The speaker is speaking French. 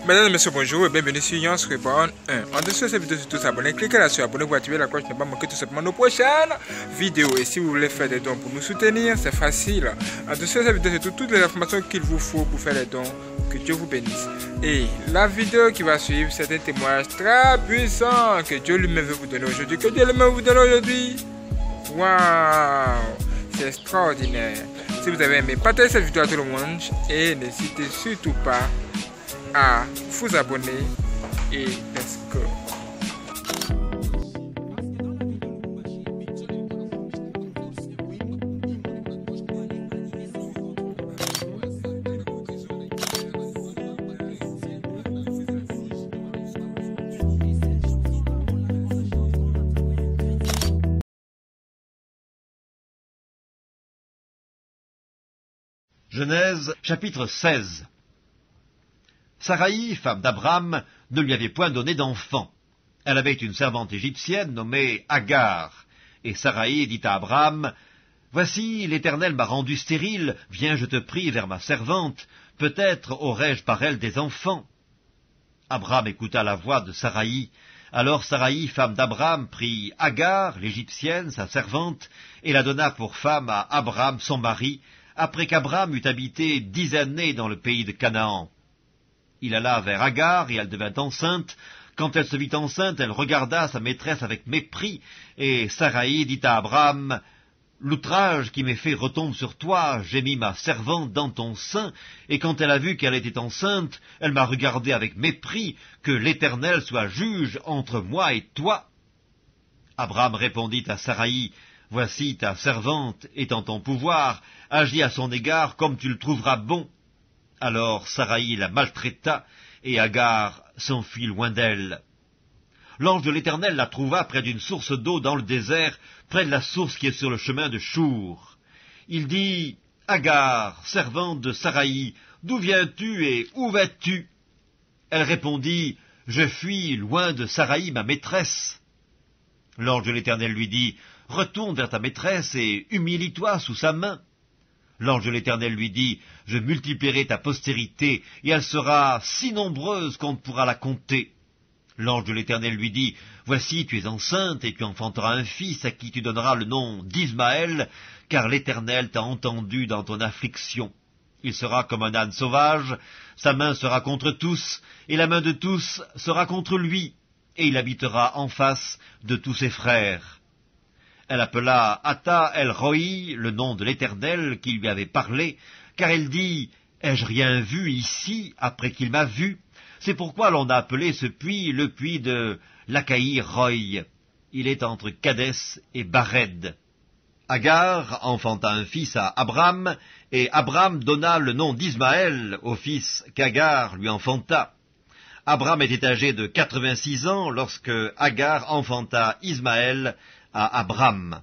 Mesdames et messieurs, bonjour et bienvenue sur Yance Reborn 1. En dessous de cette vidéo, surtout s'abonner, cliquez là sur abonner pour activer la cloche, ne pas manquer tout simplement nos prochaines vidéos. Et si vous voulez faire des dons pour nous soutenir, c'est facile. En dessous de cette vidéo, c'est toutes les informations qu'il vous faut pour faire les dons. Que Dieu vous bénisse. Et la vidéo qui va suivre, c'est un témoignage très puissant que Dieu lui-même veut vous donner aujourd'hui. Que Dieu lui-même vous donne aujourd'hui. Waouh! C'est extraordinaire. Si vous avez aimé, partagez cette vidéo à tout le monde et n'hésitez surtout pas à vous abonner et let's go. Genèse, chapitre 16. Saraï, femme d'Abram, ne lui avait point donné d'enfant. Elle avait une servante égyptienne nommée Agar. Et Saraï dit à Abram, « Voici, l'Éternel m'a rendu stérile, viens, je te prie, vers ma servante, peut-être aurai-je par elle des enfants. » Abram écouta la voix de Saraï. Alors Saraï, femme d'Abram, prit Agar, l'Égyptienne, sa servante, et la donna pour femme à Abram, son mari, après qu'Abram eut habité 10 années dans le pays de Canaan. Il alla vers Agar, et elle devint enceinte. Quand elle se vit enceinte, elle regarda sa maîtresse avec mépris, et Saraï dit à Abram, « L'outrage qui m'est fait retombe sur toi, j'ai mis ma servante dans ton sein, et quand elle a vu qu'elle était enceinte, elle m'a regardé avec mépris, que l'Éternel soit juge entre moi et toi. » Abram répondit à Saraï, « Voici ta servante est en ton pouvoir, agis à son égard comme tu le trouveras bon. » Alors Saraï la maltraita, et Agar s'enfuit loin d'elle. L'ange de l'Éternel la trouva près d'une source d'eau dans le désert, près de la source qui est sur le chemin de Chour. Il dit, « Agar, servante de Saraï, d'où viens-tu et où vas-tu » Elle répondit, « Je fuis loin de Saraï, ma maîtresse. » L'ange de l'Éternel lui dit, « Retourne vers ta maîtresse et humilie-toi sous sa main. » L'ange de l'Éternel lui dit, « Je multiplierai ta postérité, et elle sera si nombreuse qu'on ne pourra la compter. » L'ange de l'Éternel lui dit, « Voici, tu es enceinte, et tu enfanteras un fils à qui tu donneras le nom d'Ismaël, car l'Éternel t'a entendu dans ton affliction. Il sera comme un âne sauvage, sa main sera contre tous, et la main de tous sera contre lui, et il habitera en face de tous ses frères. » Elle appela Ata El-Roi, le nom de l'Éternel qui lui avait parlé, car elle dit, « Ai-je rien vu ici après qu'il m'a vu ?» C'est pourquoi l'on a appelé ce puits le puits de Lacaï-Roï. Il est entre Kadès et Bared. Agar enfanta un fils à Abram, et Abram donna le nom d'Ismaël au fils qu'Agar lui enfanta. Abram était âgé de 86 ans lorsque Agar enfanta Ismaël à Abram.